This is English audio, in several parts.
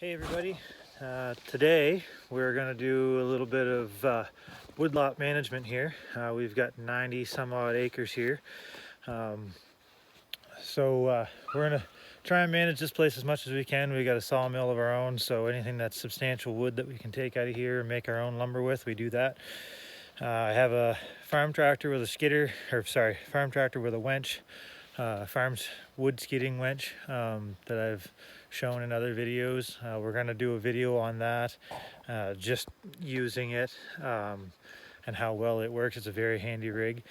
Hey everybody, today we're going to do a little bit of woodlot management here. We've got 90 some odd acres here. We're going to try and manage this place as much as we can. We got a sawmill of our own, so anything that's substantial wood that we can take out of here and make our own lumber with, we do that. I have a farm tractor with a skidder, farm tractor with a winch. Farm's wood skidding winch that I've shown in other videos. We're going to do a video on that, just using it and how well it works. It's a very handy rig,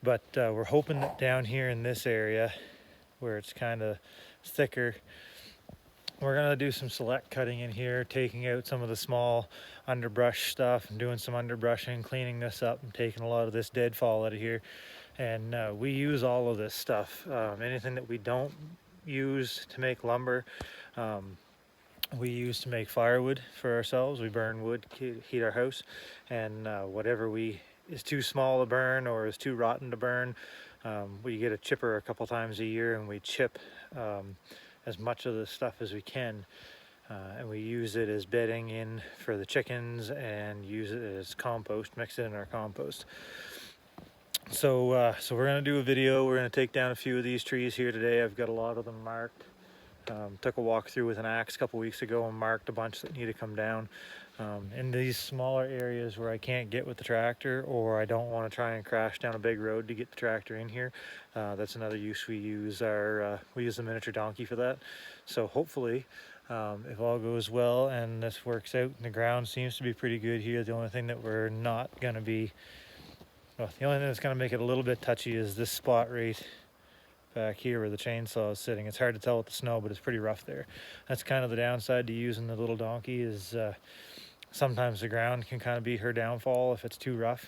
but we're hoping that down here in this area where it's kind of thicker, we're going to do some select cutting in here, taking out some of the small underbrush stuff and doing some underbrushing, cleaning this up and taking a lot of this deadfall out of here. And we use all of this stuff. Anything that we don't use to make lumber, we use to make firewood for ourselves. We burn wood to heat our house, and whatever is too small to burn or is too rotten to burn, we get a chipper a couple times a year and we chip as much of the stuff as we can. And we use it as bedding in for the chickens and use it as compost, mix it in our compost. So we're going to do a video. We're going to take down a few of these trees here today. I've got a lot of them marked. Took a walk through with an axe a couple weeks ago and marked a bunch that need to come down. In these smaller areas where I can't get with the tractor, or I don't want to try and crash down a big road to get the tractor in here, that's another use. We use the miniature donkey for that. So hopefully, if all goes well and this works out and the ground seems to be pretty good here, the only thing that we're not going to be the only thing that's going to make it a little bit touchy is this spot right back here where the chainsaw is sitting. It's hard to tell with the snow, but it's pretty rough there. That's kind of the downside to using the little donkey, is sometimes the ground can kind of be her downfall if it's too rough.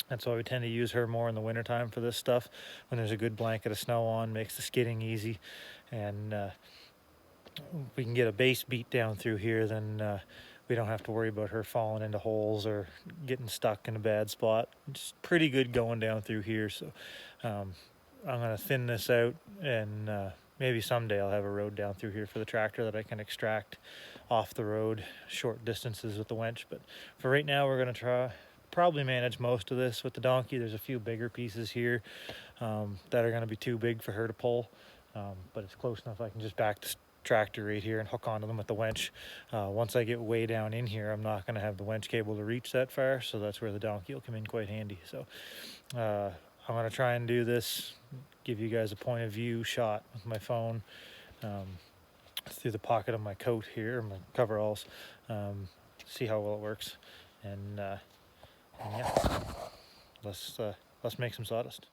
That's why we tend to use her more in the wintertime for this stuff, when there's a good blanket of snow on, makes the skidding easy, and we can get a base beat down through here, then we don't have to worry about her falling into holes or getting stuck in a bad spot. It's pretty good going down through here. So I'm going to thin this out, and maybe someday I'll have a road down through here for the tractor that I can extract off the road short distances with the winch. But for right now, we're going to probably manage most of this with the donkey. There's a few bigger pieces here that are going to be too big for her to pull, but it's close enough I can just back the tractor right here and hook onto them with the winch. Once I get way down in here, I'm not going to have the winch cable to reach that far, so that's where the donkey will come in quite handy. So I'm going to try and do this, give you guys a point of view shot with my phone through the pocket of my coat here, my coveralls, see how well it works, and yeah, let's make some sawdust.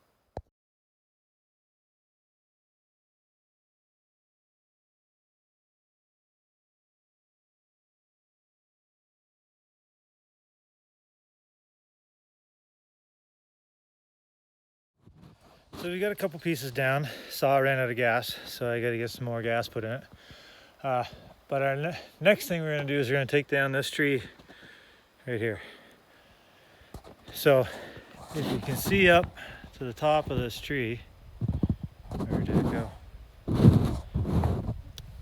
So we got a couple pieces down. Saw ran out of gas, so I got to get some more gas put in it. But our next thing we're going to do is we're going to take down this tree right here. So if you can see up to the top of this tree, where did it go?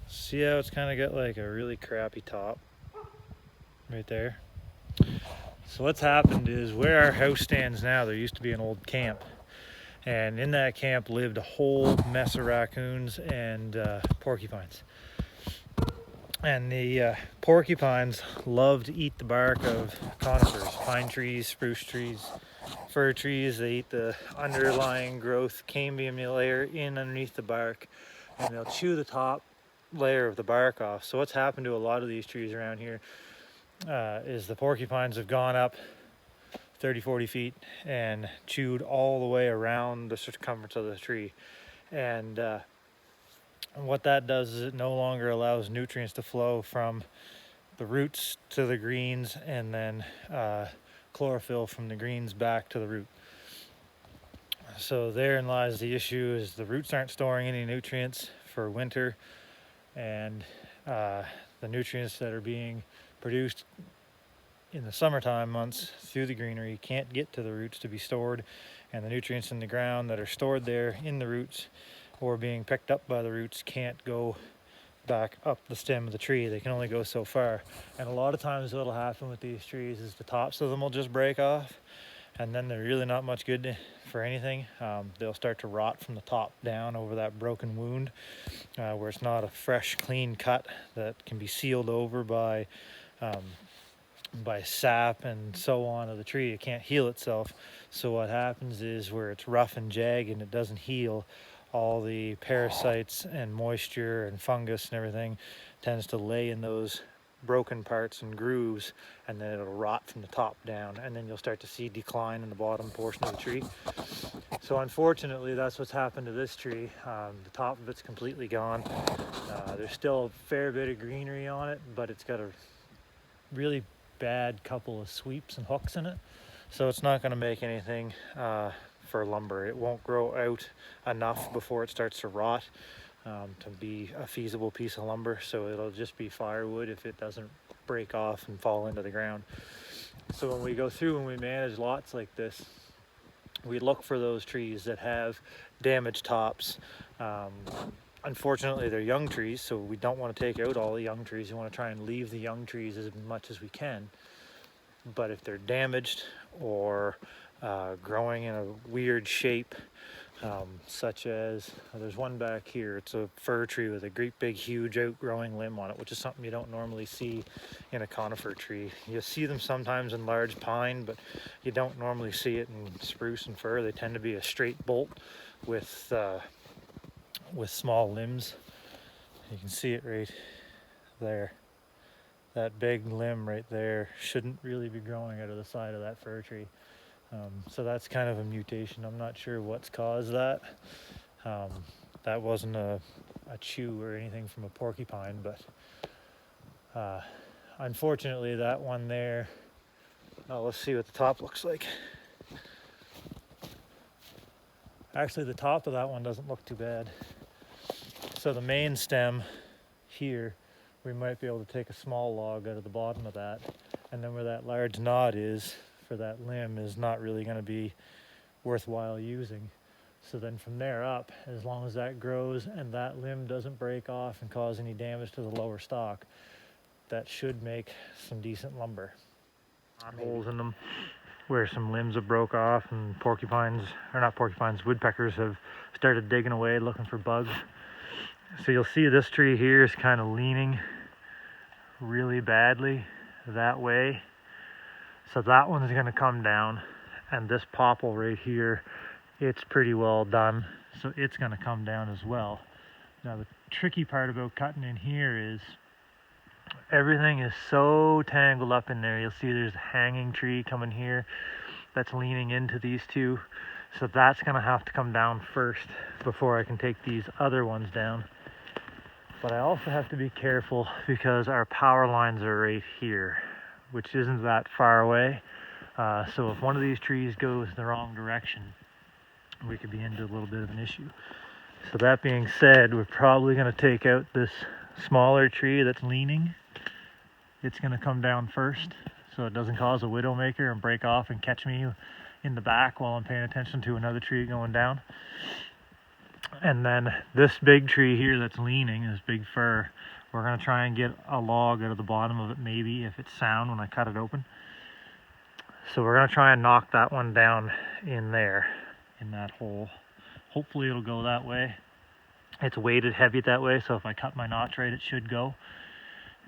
See how it's kind of got like a really crappy top right there? So what's happened is, where our house stands now, there used to be an old camp. And in that camp lived a whole mess of raccoons and porcupines. And the porcupines love to eat the bark of conifers, pine trees, spruce trees, fir trees. They eat the underlying growth, cambium layer in underneath the bark, and they'll chew the top layer of the bark off. So what's happened to a lot of these trees around here is the porcupines have gone up 30-40 feet and chewed all the way around the circumference of the tree. And what that does is it no longer allows nutrients to flow from the roots to the greens, and then chlorophyll from the greens back to the root. So therein lies the issue, is the roots aren't storing any nutrients for winter, and the nutrients that are being produced in the summertime months through the greenery can't get to the roots to be stored, and the nutrients in the ground that are stored there in the roots or being picked up by the roots can't go back up the stem of the tree. They can only go so far. And a lot of times what'll happen with these trees is the tops of them will just break off, and then they're really not much good for anything. They'll start to rot from the top down over that broken wound, where it's not a fresh, clean cut that can be sealed over by sap and so on of the tree. It can't heal itself. So what happens is, where it's rough and jagged and it doesn't heal, all the parasites and moisture and fungus and everything tends to lay in those broken parts and grooves, and then it'll rot from the top down, and then you'll start to see decline in the bottom portion of the tree. So unfortunately, that's what's happened to this tree. The top of it's completely gone. There's still a fair bit of greenery on it, but it's got a really bad couple of sweeps and hooks in it, so it's not going to make anything for lumber. It won't grow out enough before it starts to rot to be a feasible piece of lumber, so it'll just be firewood if it doesn't break off and fall into the ground. So when we go through and we manage lots like this, we look for those trees that have damaged tops. Unfortunately, they're young trees, so we don't want to take out all the young trees. We want to try and leave the young trees as much as we can. But if they're damaged or growing in a weird shape, such as, there's one back here, it's a fir tree with a great big huge outgrowing limb on it, which is something you don't normally see in a conifer tree. You see them sometimes in large pine, but you don't normally see it in spruce and fir. They tend to be a straight bolt with small limbs. You can see it right there. That big limb right there shouldn't really be growing out of the side of that fir tree. So that's kind of a mutation. I'm not sure what's caused that. That wasn't a chew or anything from a porcupine, but unfortunately that one there, let's see what the top looks like. Actually, the top of that one doesn't look too bad. So the main stem here, we might be able to take a small log out of the bottom of that, and then where that large knot is for that limb is not really going to be worthwhile using. So then from there up, as long as that grows and that limb doesn't break off and cause any damage to the lower stalk, that should make some decent lumber. Holes in them where some limbs have broke off, and woodpeckers have started digging away looking for bugs. So you'll see this tree here is kind of leaning really badly that way. So that one's going to come down, and this popple right here, it's pretty well done, so it's going to come down as well. Now the tricky part about cutting in here is everything is so tangled up in there. You'll see there's a hanging tree coming here that's leaning into these two, so that's going to have to come down first before I can take these other ones down. But I also have to be careful because our power lines are right here, which isn't that far away. So if one of these trees goes the wrong direction, we could be into a little bit of an issue. So that being said, we're probably going to take out this smaller tree that's leaning. It's going to come down first so it doesn't cause a widowmaker and break off and catch me in the back while I'm paying attention to another tree going down. And then this big tree here that's leaning, this big fir, we're going to try and get a log out of the bottom of it, maybe, if it's sound when I cut it open. So we're going to try and knock that one down in there, in that hole. Hopefully it'll go that way. It's weighted heavy that way, so if I cut my notch right, it should go.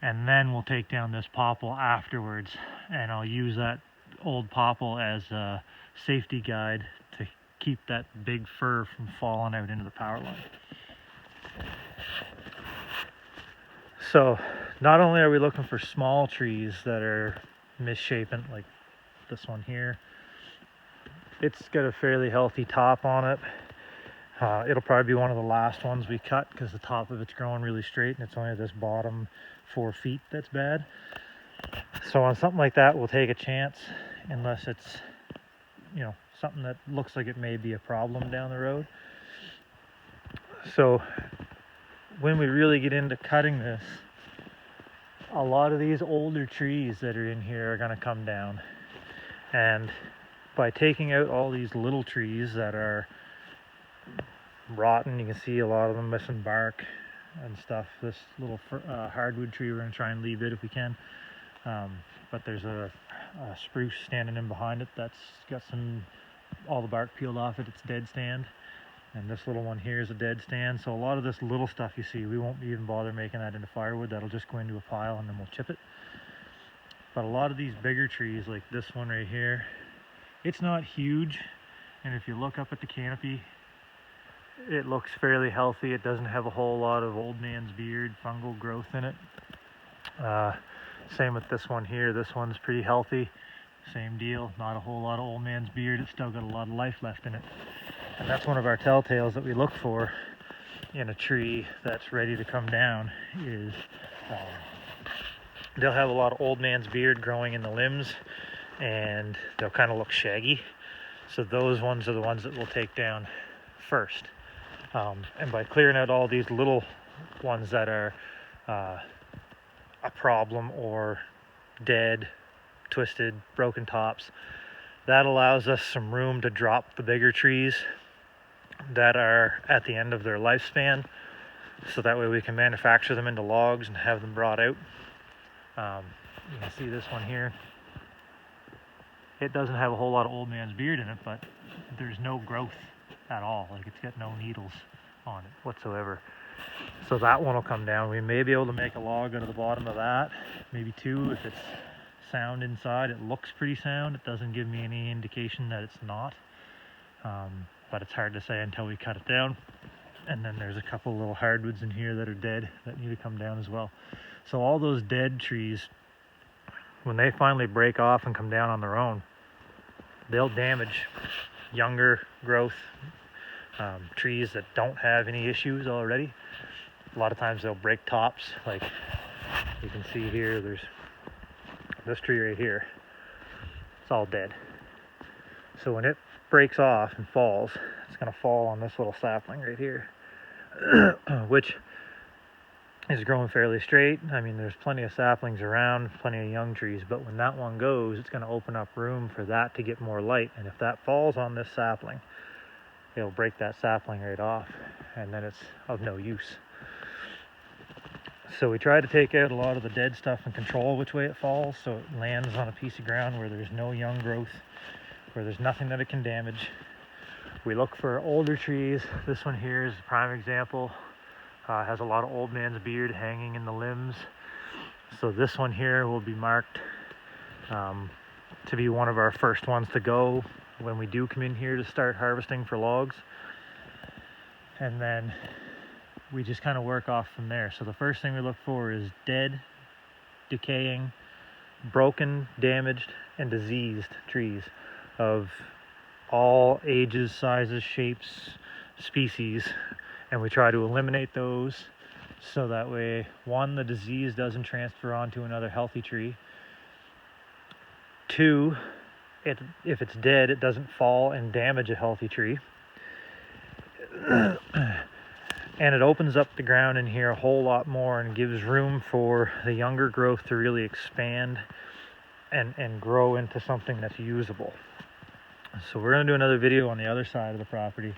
And then we'll take down this popple afterwards, and I'll use that old popple as a safety guide to keep that big fir from falling out into the power line. So not only are we looking for small trees that are misshapen, like this one here, it's got a fairly healthy top on it. It'll probably be one of the last ones we cut because the top of it's growing really straight, and it's only this bottom 4 feet that's bad. So on something like that, we'll take a chance, unless it's, something that looks like it may be a problem down the road. So when we really get into cutting this, a lot of these older trees that are in here are going to come down. And by taking out all these little trees that are rotten, you can see a lot of them missing bark, and stuff. This little hardwood tree, we're going to try and leave it if we can. But there's a spruce standing in behind it that's got all the bark peeled off it. It's dead stand. And this little one here is a dead stand. So a lot of this little stuff you see, we won't even bother making that into firewood. That'll just go into a pile and then we'll chip it. But a lot of these bigger trees, like this one right here, it's not huge. And if you look up at the canopy, it looks fairly healthy. It doesn't have a whole lot of old man's beard fungal growth in it. Same with this one here. This one's pretty healthy. Same deal, not a whole lot of old man's beard. It's still got a lot of life left in it. And that's one of our telltales that we look for in a tree that's ready to come down is they'll have a lot of old man's beard growing in the limbs and they'll kind of look shaggy. So those ones are the ones that we'll take down first. And by clearing out all these little ones that are a problem or dead, twisted, broken tops, that allows us some room to drop the bigger trees that are at the end of their lifespan, so that way we can manufacture them into logs and have them brought out. You can see this one here. It doesn't have a whole lot of old man's beard in it, but there's no growth at all. Like, it's got no needles on it whatsoever. So that one will come down. We may be able to make a log out of the bottom of that, maybe two if it's sound inside. It looks pretty sound. It doesn't give me any indication that it's not. But it's hard to say until we cut it down. And then there's a couple little hardwoods in here that are dead that need to come down as well. So all those dead trees, when they finally break off and come down on their own, they'll damage younger growth trees that don't have any issues already. A lot of times they'll break tops. Like you can see here, there's this tree right here. It's all dead. So when it breaks off and falls, it's going to fall on this little sapling right here, which is growing fairly straight. I mean, there's plenty of saplings around, plenty of young trees, but when that one goes, it's going to open up room for that to get more light. And if that falls on this sapling, it'll break that sapling right off, and then it's of no use. So we try to take out a lot of the dead stuff and control which way it falls, so it lands on a piece of ground where there's no young growth, where there's nothing that it can damage. We look for older trees. This one here is a prime example. Has a lot of old man's beard hanging in the limbs. So this one here will be marked to be one of our first ones to go when we do come in here to start harvesting for logs. And then we just kind of work off from there. So the first thing we look for is dead, decaying, broken, damaged, and diseased trees of all ages, sizes, shapes, species, and we try to eliminate those so that way, one, the disease doesn't transfer onto another healthy tree. Two, if it's dead, it doesn't fall and damage a healthy tree. And it opens up the ground in here a whole lot more and gives room for the younger growth to really expand and grow into something that's usable. So we're going to do another video on the other side of the property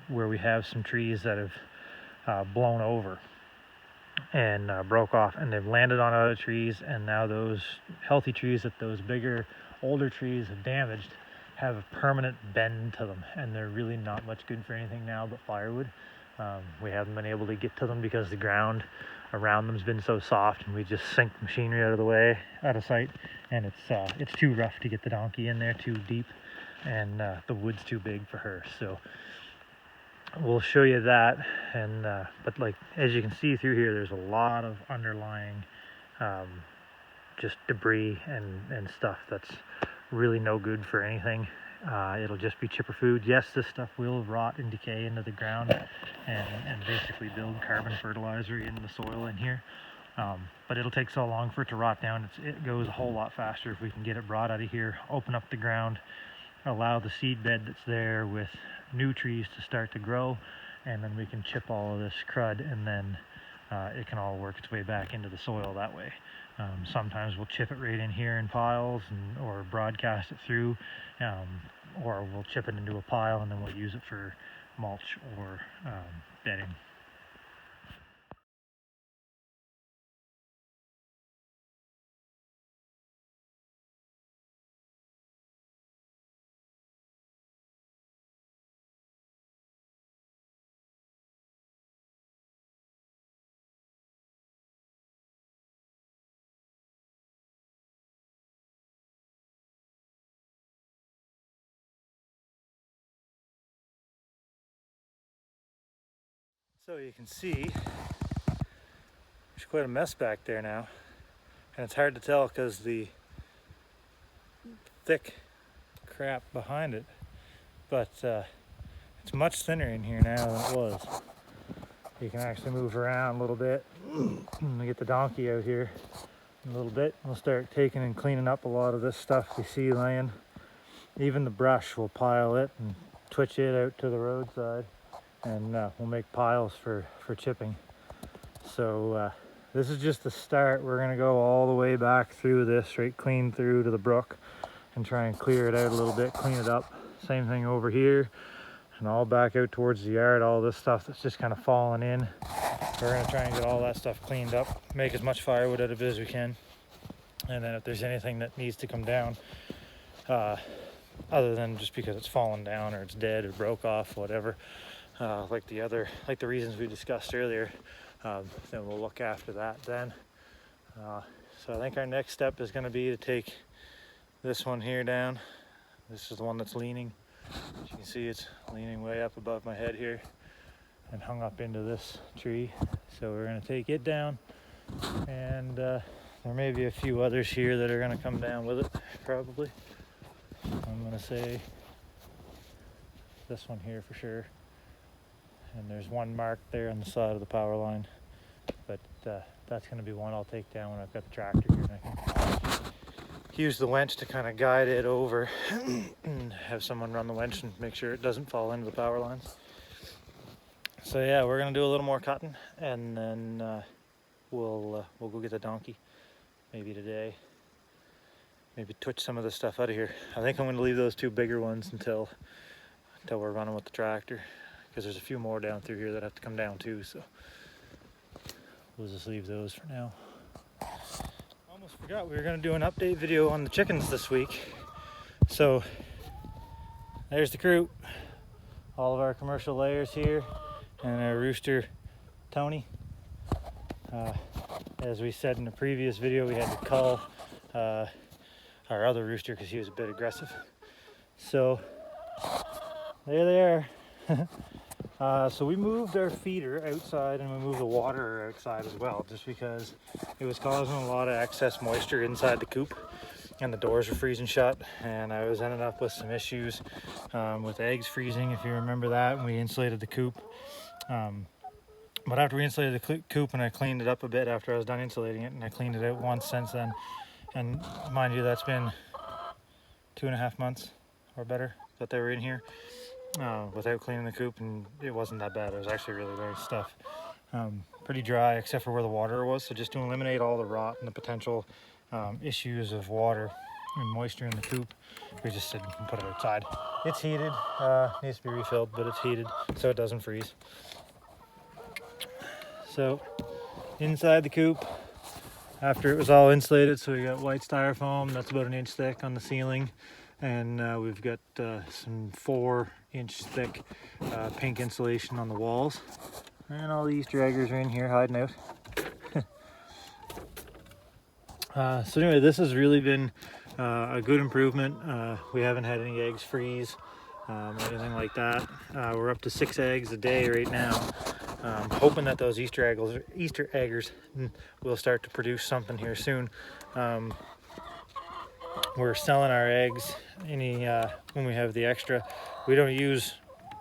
where we have some trees that have blown over and broke off, and they've landed on other trees, and now those healthy trees that those bigger, older trees have damaged have a permanent bend to them, and they're really not much good for anything now but firewood. We haven't been able to get to them because the ground around them has been so soft, and we just sink machinery out of sight, and it's too rough to get the donkey in there, too deep, and the wood's too big for her. So we'll show you that, and but like as you can see through here, there's a lot of underlying just debris and stuff that's really no good for anything. It'll just be chipper food. Yes, this stuff will rot and decay into the ground and basically build carbon fertilizer in the soil in here, but it'll take so long for it to rot down. It goes a whole lot faster if we can get it brought out of here, open up the ground, allow the seed bed that's there with new trees to start to grow, and then we can chip all of this crud, and then it can all work its way back into the soil that way. Sometimes we'll chip it right in here in piles or broadcast it through, or we'll chip it into a pile and then we'll use it for mulch or bedding. So you can see there's quite a mess back there now, and it's hard to tell because the thick crap behind it, but it's much thinner in here now than it was. You can actually move around a little bit. Let me get the donkey out here in a little bit. We'll start taking and cleaning up a lot of this stuff we see laying. Even the brush, we'll pile it and twitch it out to the roadside, and we'll make piles for chipping. So this is just the start. We're gonna go all the way back through this, right clean through to the brook, and try and clear it out a little bit, clean it up. Same thing over here, and all back out towards the yard, all this stuff that's just kind of fallen in. We're gonna try and get all that stuff cleaned up, make as much firewood out of it as we can, and then if there's anything that needs to come down, other than just because it's fallen down or it's dead or broke off, whatever, like the reasons we discussed earlier, then we'll look after that then. So I think our next step is going to be to take this one here down. This is the one that's leaning. As you can see, it's leaning way up above my head here and hung up into this tree. So we're going to take it down, and there may be a few others here that are going to come down with it, probably. I'm going to say this one here for sure. And there's one marked there on the side of the power line, but that's going to be one I'll take down when I've got the tractor here, and I can use the winch to kind of guide it over and have someone run the winch and make sure it doesn't fall into the power lines. So yeah, we're going to do a little more cutting, and then we'll go get the donkey maybe today. Maybe twitch some of this stuff out of here. I think I'm going to leave those two bigger ones until we're running with the tractor, because there's a few more down through here that have to come down too, so we'll just leave those for now. Almost forgot we were going to do an update video on the chickens this week. So there's the crew, all of our commercial layers here, and our rooster Tony. As we said in the previous video, we had to cull our other rooster because he was a bit aggressive. So there they are. So we moved our feeder outside, and we moved the water outside as well, just because it was causing a lot of excess moisture inside the coop, and the doors were freezing shut, and I was ending up with some issues with eggs freezing, if you remember that, when we insulated the coop. But after we insulated the coop and I cleaned it up a bit after I was done insulating it, and I cleaned it out once since then, and mind you, that's been 2.5 months or better that they were in here without cleaning the coop, and it wasn't that bad. It was actually really nice stuff. Pretty dry except for where the water was, so just to eliminate all the rot and the potential issues of water and moisture in the coop, we just said put it outside. It's heated, needs to be refilled, but it's heated so it doesn't freeze. So inside the coop, after it was all insulated, so we got white styrofoam that's about 1 inch thick on the ceiling, and we've got some 4-inch thick pink insulation on the walls, and all the Easter eggers are in here hiding out. So anyway, this has really been a good improvement. We haven't had any eggs freeze or anything like that. We're up to 6 eggs a day right now. Hoping that those Easter eggers will start to produce something here soon. We're selling our eggs when we have the extra. We don't use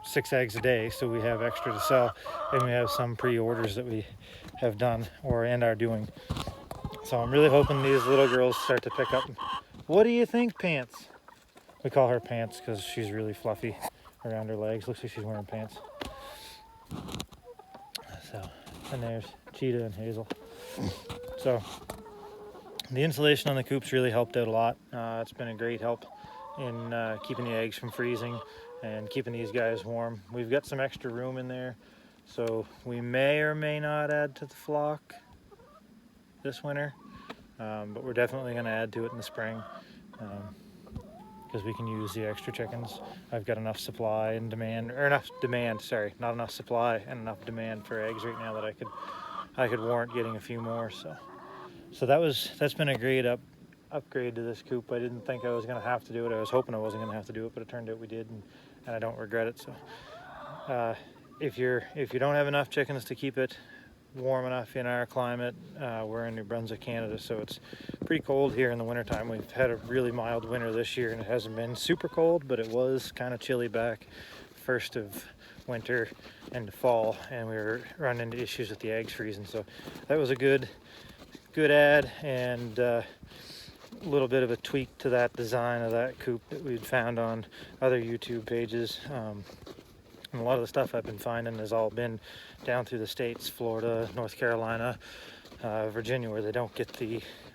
6 eggs a day, so we have extra to sell, and we have some pre-orders that we have done and are doing. So I'm really hoping these little girls start to pick up. What do you think, Pants? We call her Pants because she's really fluffy around her legs. Looks like she's wearing pants. So, and there's Cheetah and Hazel. So the insulation on the coop's really helped out a lot. It's been a great help in keeping the eggs from freezing and keeping these guys warm. We've got some extra room in there, so we may or may not add to the flock this winter, but we're definitely going to add to it in the spring, because we can use the extra chickens. I've got enough supply and demand, or not enough supply and enough demand for eggs right now that I could warrant getting a few more. So that's been a great upgrade to this coop. I didn't think I was going to have to do it. I was hoping I wasn't going to have to do it, but it turned out we did, and I don't regret it. So if you don't have enough chickens to keep it warm enough in our climate, we're in New Brunswick, Canada, so it's pretty cold here in the wintertime. We've had a really mild winter this year and it hasn't been super cold, but it was kind of chilly back first of winter and fall, and we were running into issues with the eggs freezing. So that was a good ad, and a little bit of a tweak to that design of that coop that we'd found on other YouTube pages. And a lot of the stuff I've been finding has all been down through the states, Florida, North Carolina, Virginia, where they don't get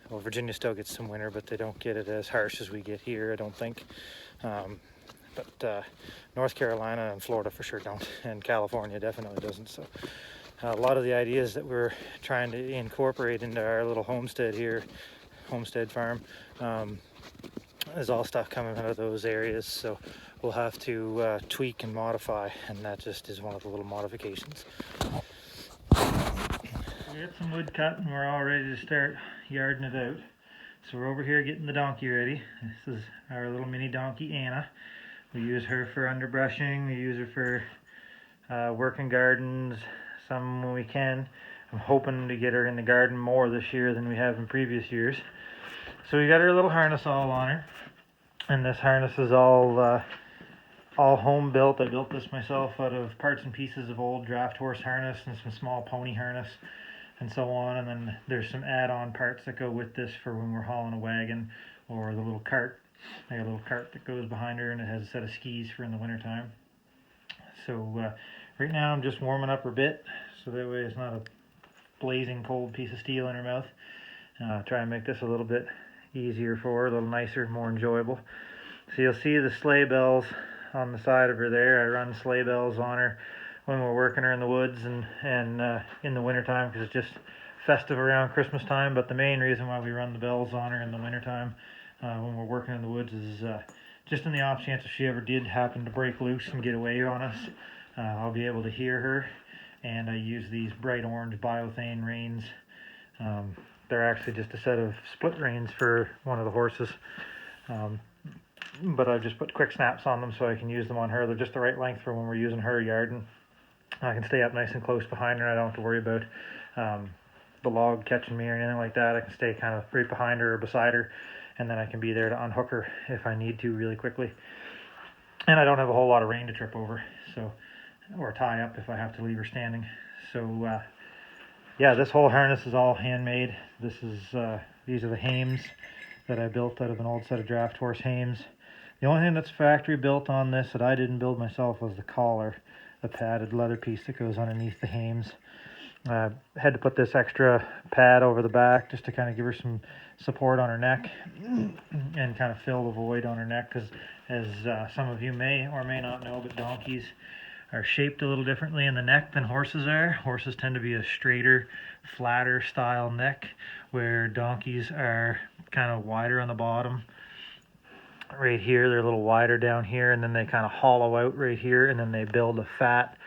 well, Virginia still gets some winter, but they don't get it as harsh as we get here, I don't think. But North Carolina and Florida for sure don't, and California definitely doesn't. So a lot of the ideas that we're trying to incorporate into our little homestead here, homestead farm, is all stuff coming out of those areas. So we'll have to tweak and modify, and that just is one of the little modifications. We got some wood cut and we're all ready to start yarding it out. So we're over here getting the donkey ready. This is our little mini donkey, Anna. We use her for underbrushing, we use her for working gardens, some when we can. I'm hoping to get her in the garden more this year than we have in previous years. So we got her little harness all on her, and this harness is all home built. I built this myself out of parts and pieces of old draft horse harness and some small pony harness and so on. And then there's some add-on parts that go with this for when we're hauling a wagon or the little cart. I got a little cart that goes behind her, and it has a set of skis for in the wintertime. So right now I'm just warming up her bit, so that way it's not a blazing cold piece of steel in her mouth. Try and make this a little bit easier for her, a little nicer, more enjoyable. So you'll see the sleigh bells on the side of her there. I run sleigh bells on her when we're working her in the woods and in the wintertime, because it's just festive around Christmas time. But the main reason why we run the bells on her in the wintertime when we're working in the woods is just in the off chance if she ever did happen to break loose and get away on us, I'll be able to hear her. And I use these bright orange biothane reins. They're actually just a set of split reins for one of the horses. But I've just put quick snaps on them so I can use them on her. They're just the right length for when we're using her yarding. I can stay up nice and close behind her. I don't have to worry about the log catching me or anything like that. I can stay kind of right behind her or beside her, and then I can be there to unhook her if I need to really quickly. And I don't have a whole lot of rein to trip over, so, or tie up if I have to leave her standing. So yeah, this whole harness is all handmade. These are the hames that I built out of an old set of draft horse hames. The only thing that's factory built on this that I didn't build myself was the collar, the padded leather piece that goes underneath the hames. Had to put this extra pad over the back just to kind of give her some support on her neck and kind of fill the void on her neck, because as some of you may or may not know, but donkeys are shaped a little differently in the neck than horses are. Horses tend to be a straighter, flatter style neck, where donkeys are kind of wider on the bottom. Right here, they're a little wider down here, and then they kind of hollow out right here, and then they build a fat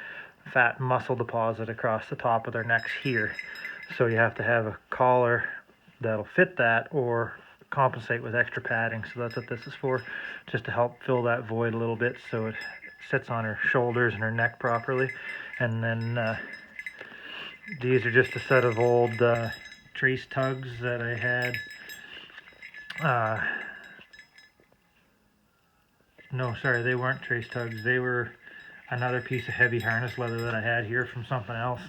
muscle deposit across the top of their necks here. So you have to have a collar that'll fit that or compensate with extra padding. So that's what this is for, just to help fill that void a little bit so it sits on her shoulders and her neck properly. And then these are just a set of old trace tugs that I had. No, sorry, they weren't trace tugs. They were another piece of heavy harness leather that I had here from something else.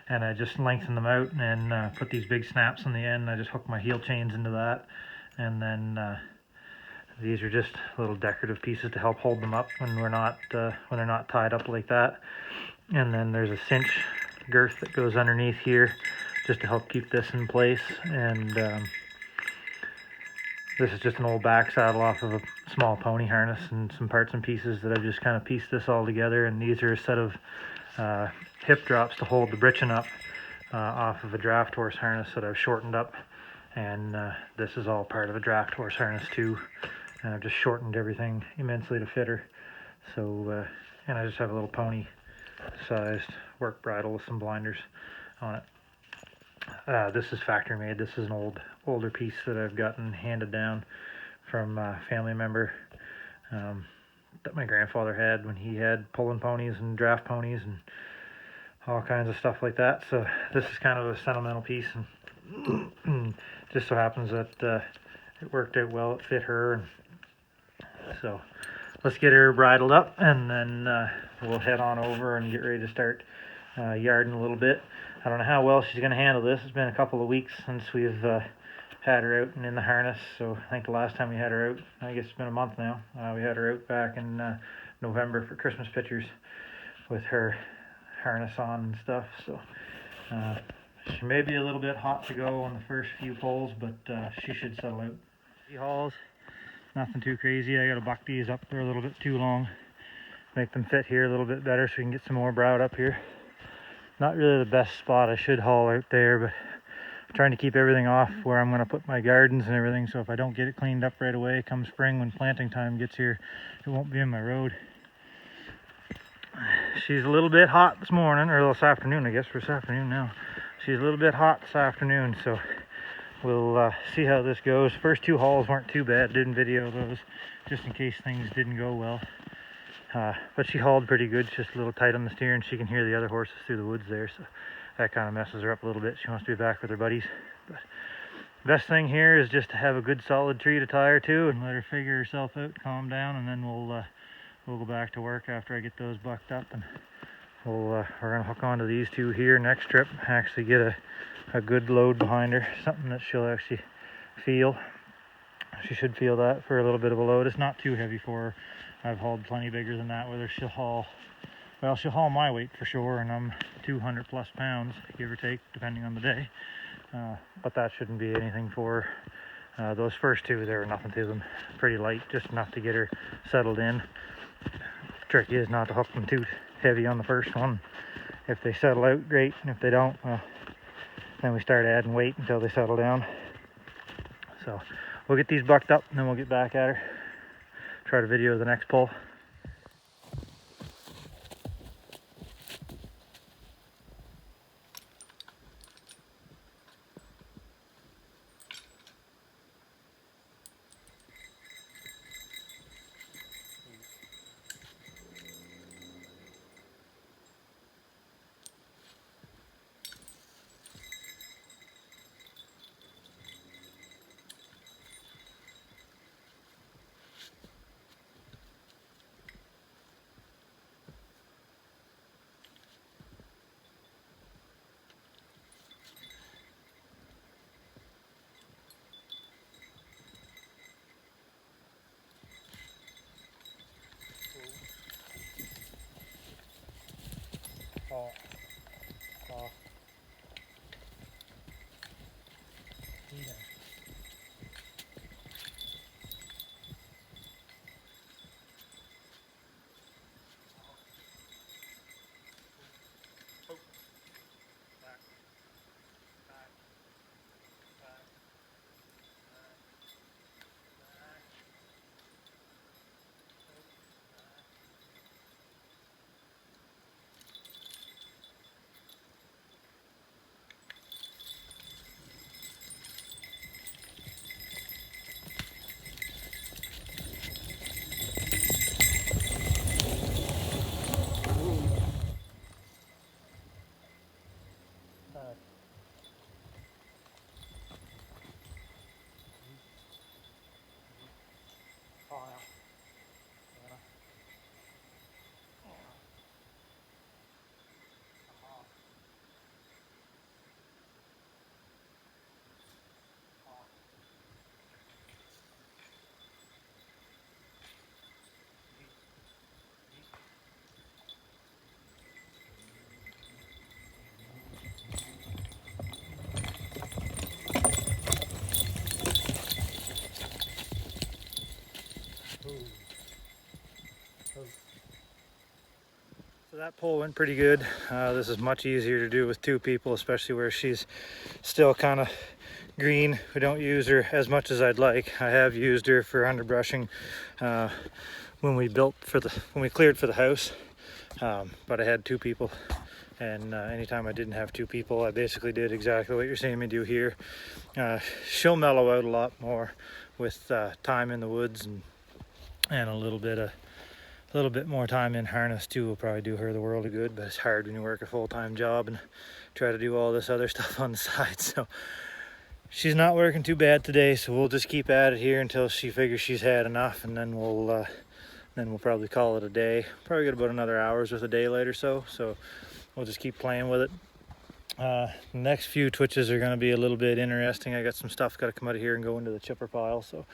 And I just lengthened them out and put these big snaps on the end. I just hooked my heel chains into that. And then these are just little decorative pieces to help hold them up when they're not tied up like that. And then there's a cinch girth that goes underneath here just to help keep this in place. And this is just an old back saddle off of a small pony harness and some parts and pieces that I've just kind of pieced this all together. And these are a set of hip drops to hold the britchin up off of a draft horse harness that I've shortened up. And this is all part of a draft horse harness too. And I've just shortened everything immensely to fit her. So, and I just have a little pony sized work bridle with some blinders on it. This is factory made. This is an older piece that I've gotten handed down from a family member. that my grandfather had when he had pulling ponies and draft ponies and all kinds of stuff like that. So this is kind of a sentimental piece, and just so happens that it worked out well. It fit her, and so let's get her bridled up, and then we'll head on over and get ready to start yarding a little bit. I don't know how well she's going to handle this. It's been a couple of weeks since we've had her out and in the harness. So I think the last time we had her out, I guess it's been a month now. We had her out back in November for Christmas pictures with her harness on and stuff. So she may be a little bit hot to go on the first few pulls, but she should settle out. Hauls, nothing too crazy. I got to buck these up for a little bit too long, make them fit here a little bit better so we can get some more browed up here. Not really the best spot. I should haul out there, but I'm trying to keep everything off where I'm going to put my gardens and everything, so if I don't get it cleaned up right away come spring when planting time gets here, it won't be in my road. She's a little bit hot this morning, or this afternoon, I guess. For this afternoon now. She's a little bit hot this afternoon, so we'll see how this goes. First two hauls weren't too bad. Didn't video those just in case things didn't go well. But she hauled pretty good. She's just a little tight on the steer, and she can hear the other horses through the woods there, so that kind of messes her up a little bit. She wants to be back with her buddies. But best thing here is just to have a good solid tree to tie her to and let her figure herself out, calm down, and then we'll go back to work after I get those bucked up, and we're gonna hook onto these two here next trip. Actually get a good load behind her, something that she'll actually feel. She should feel that for a little bit of a load. It's not too heavy for her. I've hauled plenty bigger than that, whether she'll haul my weight for sure, and I'm 200 plus pounds, give or take, depending on the day. But that shouldn't be anything for her. Those first two, there were nothing to them. Pretty light, just enough to get her settled in. Trick is not to hook them too heavy on the first one. If they settle out, great, and if they don't, well, then we start adding weight until they settle down. So we'll get these bucked up and then we'll get back at her. Try to video the next pull. So that pull went pretty good. This is much easier to do with two people, especially where she's still kind of green. We don't use her as much as I'd like. I have used her for underbrushing when we cleared for the house, but I had two people, and anytime I didn't have two people, I basically did exactly what you're seeing me do here. She'll mellow out a lot more with time in the woods and a little bit of a little bit more time in harness too will probably do her the world of good, but it's hard when you work a full-time job and try to do all this other stuff on the side. So she's not working too bad today, so we'll just keep at it here until she figures she's had enough, and then we'll probably call it a day. Probably get about another hour's worth of daylight or so, so we'll just keep playing with it. The next few twitches are going to be a little bit interesting. I got some stuff got to come out of here and go into the chipper pile, so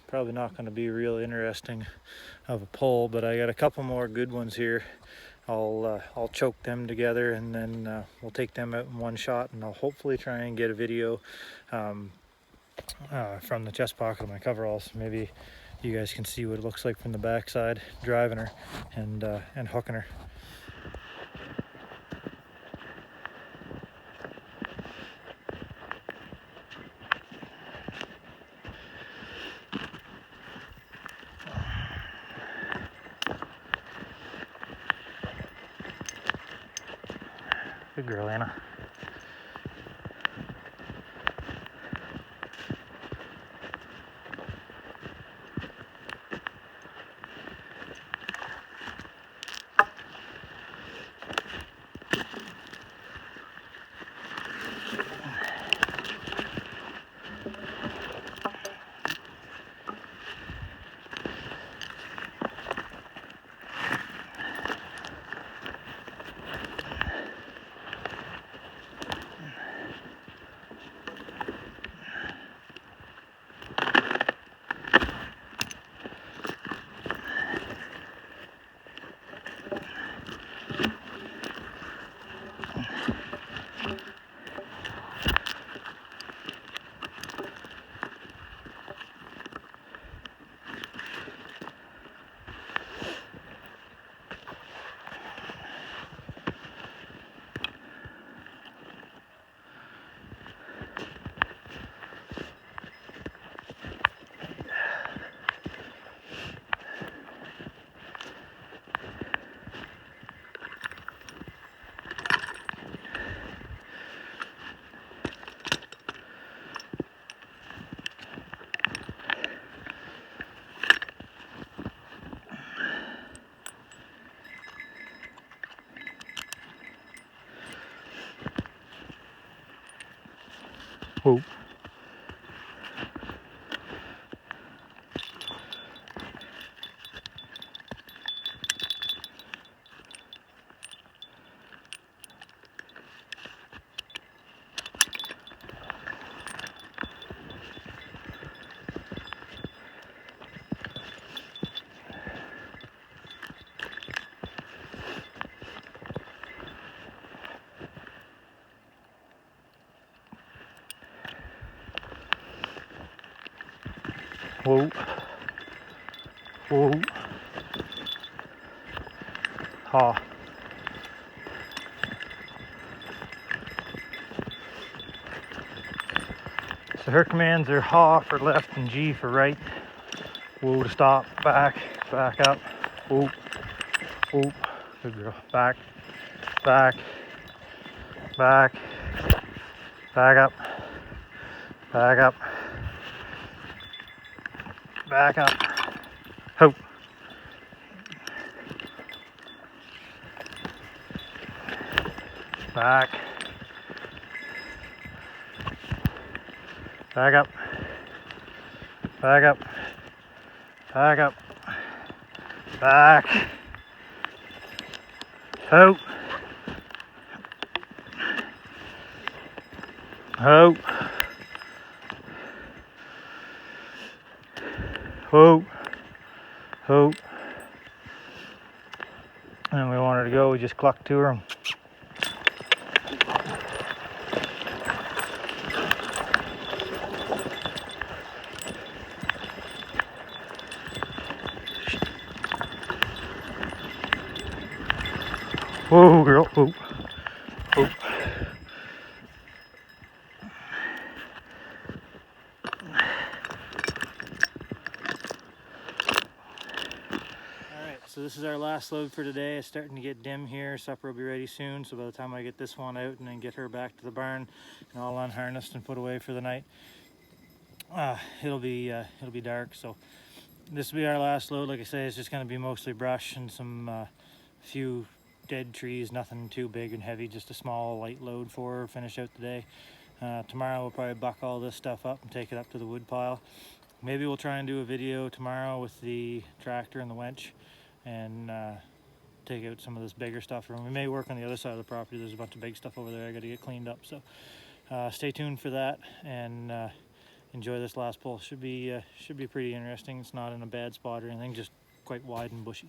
probably not going to be real interesting of a pull, but I got a couple more good ones here. I'll choke them together, and then we'll take them out in one shot, and I'll hopefully try and get a video from the chest pocket of my coveralls. Maybe you guys can see what it looks like from the backside, driving her and hooking her. Good girl, Anna. Whoa. Whoa. Whoa. Ha. So her commands are ha for left and G for right. Whoa to stop, back, back up. Whoa. Whoa. Good girl. Back, back, back, back up, back up, back up. Hope. Back. Back up. Back up. Back up. Back. Hope. Hope. Hope. Hope. And we want her to go, we just cluck to her. Whoa, girl. Whoa. Whoa. Alright, so this is our last load for today. It's starting to get dim here. Supper will be ready soon, so by the time I get this one out and then get her back to the barn and all unharnessed and put away for the night, it'll be dark. So this will be our last load. Like I say, it's just going to be mostly brush and some few dead trees, nothing too big and heavy, just a small light load for her, finish out the day. Tomorrow we'll probably buck all this stuff up and take it up to the wood pile. Maybe we'll try and do a video tomorrow with the tractor and the winch and take out some of this bigger stuff. And we may work on the other side of the property. There's a bunch of big stuff over there I got to get cleaned up. So stay tuned for that and enjoy this last pull. Should be pretty interesting. It's not in a bad spot or anything, just quite wide and bushy.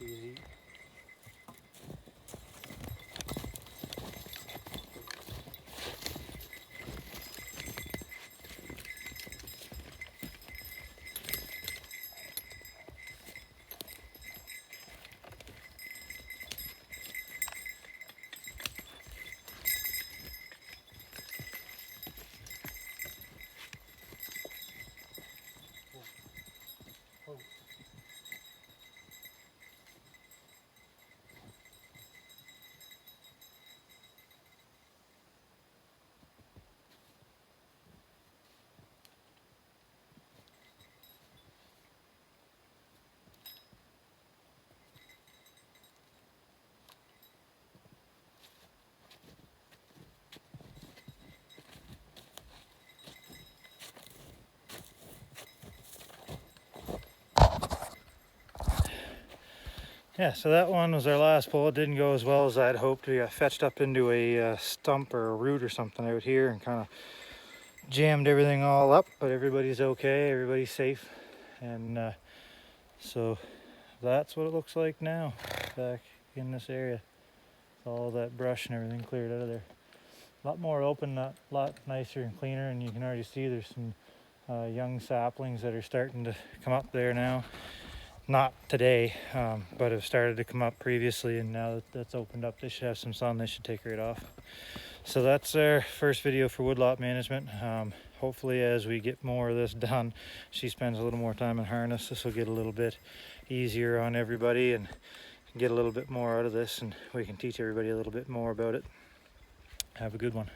Easy. Yeah, so that one was our last pull. It didn't go as well as I'd hoped. We got fetched up into a stump or a root or something out here and kind of jammed everything all up, but everybody's okay, everybody's safe. And so that's what it looks like now back in this area. All that brush and everything cleared out of there. A lot more open, a lot nicer and cleaner, and you can already see there's some young saplings that are starting to come up there now. Not today, but have started to come up previously, and now that that's opened up, they should have some sun. They should take right off. So that's our first video for woodlot management. Hopefully as we get more of this done, she spends a little more time in harness. This will get a little bit easier on everybody and get a little bit more out of this, and we can teach everybody a little bit more about it. Have a good one.